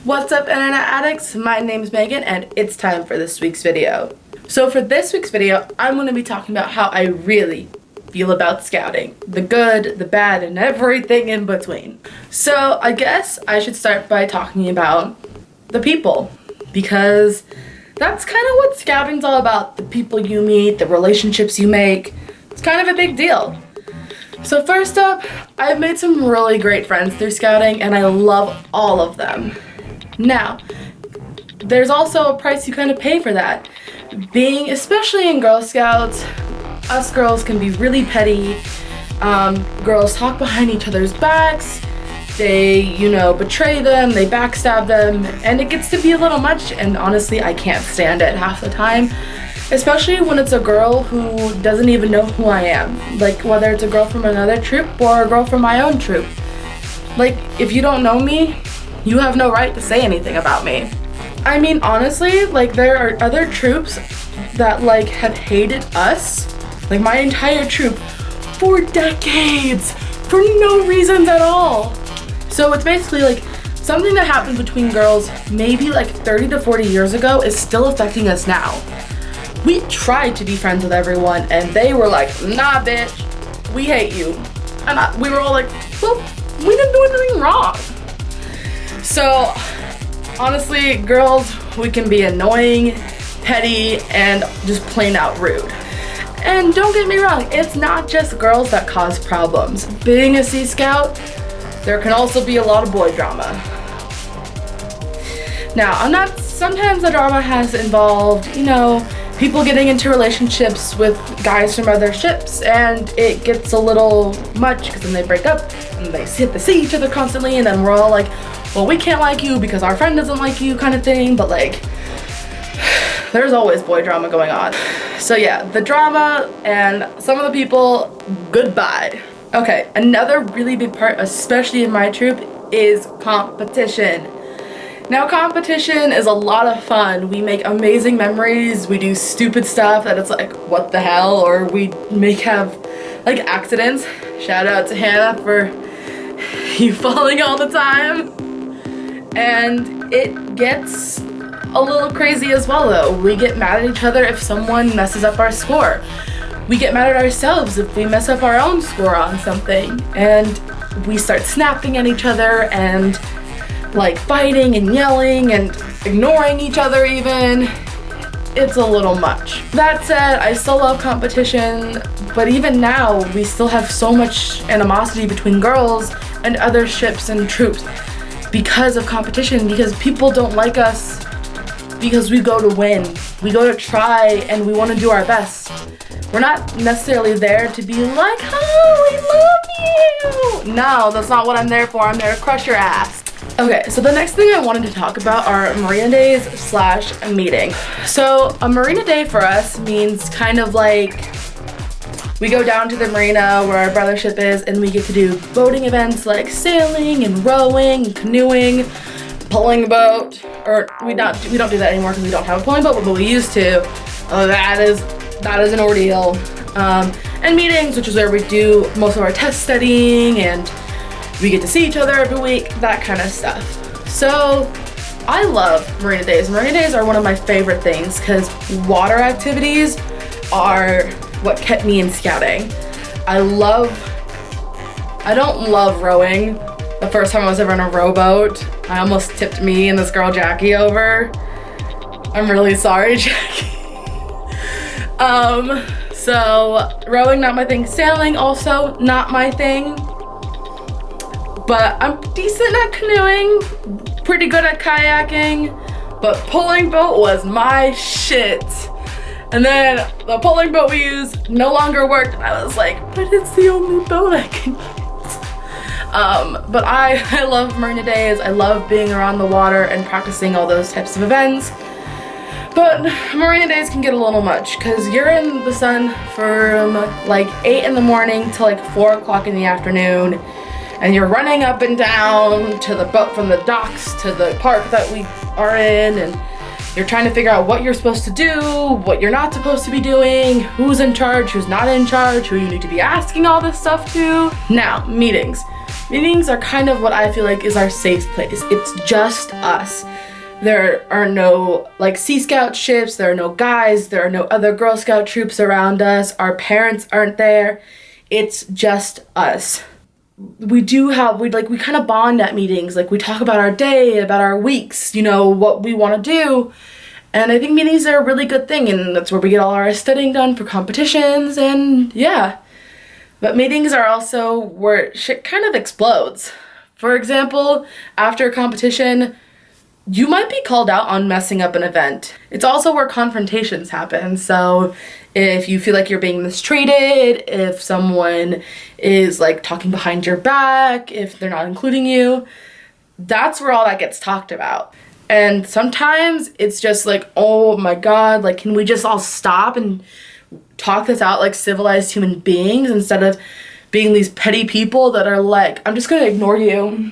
What's up, internet addicts? My name is Megan and it's time for this week's video. So for this week's video, I'm going to be talking about how I really feel about scouting. The good, the bad, and everything in between. So I guess I should start by talking about the people, because that's kind of what scouting's all about. The people you meet, the relationships you make. It's kind of a big deal. So first up, I've made some really great friends through scouting and I love all of them. Now, there's also a price you kind of pay for that. Being, especially in Girl Scouts, us girls can be really petty. Girls talk behind each other's backs. They, betray them, they backstab them, and it gets to be a little much, and honestly, I can't stand it half the time. Especially when it's a girl who doesn't even know who I am. Like, whether it's a girl from another troop or a girl from my own troop. Like, if you don't know me, you have no right to say anything about me. I mean, honestly, like, there are other troops that, like, have hated us, like my entire troop, for decades, for no reasons at all. So it's basically, like, something that happened between girls maybe, like, 30 to 40 years ago is still affecting us now. We tried to be friends with everyone, and they were like, nah, bitch, we hate you. And we were all like, well, we didn't do anything wrong. So, honestly, girls, we can be annoying, petty, and just plain out rude. And don't get me wrong, it's not just girls that cause problems. Being a Sea Scout, there can also be a lot of boy drama. Now, sometimes the drama has involved, people getting into relationships with guys from other ships, and it gets a little much because then they break up and they see each other constantly, and then we're all like, well, we can't like you because our friend doesn't like you kind of thing, but like, there's always boy drama going on. So yeah, the drama and some of the people, goodbye. Okay, another really big part, especially in my troop, is competition. Now, competition is a lot of fun. We make amazing memories, we do stupid stuff that it's like, what the hell, or we have like accidents. Shout out to Hannah for you falling all the time. And it gets a little crazy as well though. We get mad at each other if someone messes up our score. We get mad at ourselves if we mess up our own score on something. And we start snapping at each other and like fighting and yelling and ignoring each other even. It's a little much. That said, I still love competition, but even now we still have so much animosity between girls and other ships and troops because of competition, because people don't like us because we go to win. We go to try and we want to do our best. We're not necessarily there to be like, oh, we love you. No, that's not what I'm there for. I'm there to crush your ass. Okay, so the next thing I wanted to talk about are Marina Days / meeting. So a Marina Day for us means kind of like we go down to the marina where our brothership is and we get to do boating events like sailing and rowing and canoeing, pulling a boat, or we don't do that anymore because we don't have a pulling boat, but we used to. That is an ordeal. And meetings, which is where we do most of our test studying and we get to see each other every week, that kind of stuff. So I love Marina Days. Marina Days are one of my favorite things because water activities are what kept me in scouting. I don't love rowing. The first time I was ever in a rowboat, I almost tipped me and this girl Jackie over. I'm really sorry, Jackie. So rowing, not my thing. Sailing, also not my thing. But I'm decent at canoeing, pretty good at kayaking, but pulling boat was my shit. And then the pulling boat we used no longer worked, and I was like, but it's the only boat I can use. But I love Marina Days. I love being around the water and practicing all those types of events. But Marina Days can get a little much because you're in the sun from like 8 in the morning to like 4 o'clock in the afternoon. And you're running up and down to the boat, from the docks to the park that we are in, and you're trying to figure out what you're supposed to do, what you're not supposed to be doing, who's in charge, who's not in charge, who you need to be asking all this stuff to. Now, meetings. Meetings are kind of what I feel like is our safe place. It's just us. There are no like Sea Scout ships, there are no guys, there are no other Girl Scout troops around us, our parents aren't there. It's just us. We kind of bond at meetings. Like we talk about our day, about our weeks, you know, what we want to do. And I think meetings are a really good thing, and that's where we get all our studying done for competitions, and yeah. But meetings are also where shit kind of explodes. For example, after a competition, you might be called out on messing up an event. It's also where confrontations happen. So if you feel like you're being mistreated, if someone is like talking behind your back, if they're not including you, that's where all that gets talked about. And sometimes it's just like, oh my God, like, can we just all stop and talk this out like civilized human beings instead of being these petty people that are like, I'm just gonna ignore you.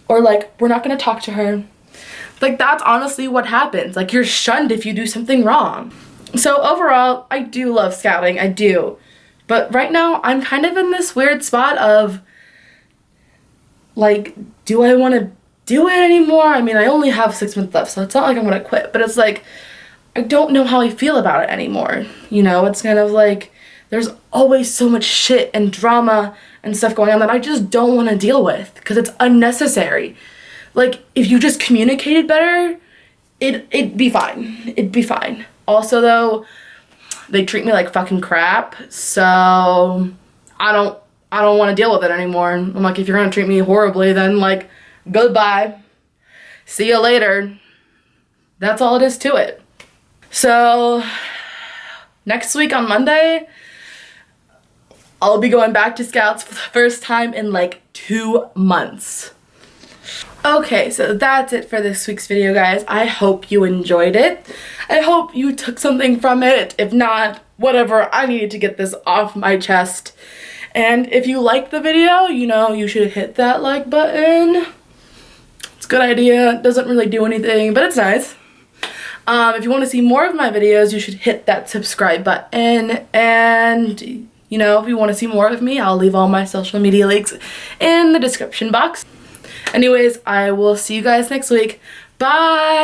Or like, we're not gonna talk to her. Like, that's honestly what happens. Like, you're shunned if you do something wrong. So overall, I do love scouting, I do. But right now, I'm kind of in this weird spot of, like, do I want to do it anymore? I mean, I only have 6 months left, so it's not like I'm gonna quit. But it's like, I don't know how I feel about it anymore. You know, it's kind of like, there's always so much shit and drama and stuff going on that I just don't want to deal with because it's unnecessary. Like, if you just communicated better, it'd be fine. It'd be fine. Also, though, they treat me like fucking crap, so I don't want to deal with it anymore. I'm like, if you're gonna treat me horribly, then like, goodbye. See you later. That's all it is to it. So, next week on Monday, I'll be going back to Scouts for the first time in like 2 months. Okay, so that's it for this week's video, guys. I hope you enjoyed it. I hope you took something from it. If not, whatever, I needed to get this off my chest. And if you liked the video, you know, you should hit that like button. It's a good idea. It doesn't really do anything, but it's nice. If you want to see more of my videos, you should hit that subscribe button. And, you know, if you want to see more of me, I'll leave all my social media links in the description box. Anyways, I will see you guys next week. Bye!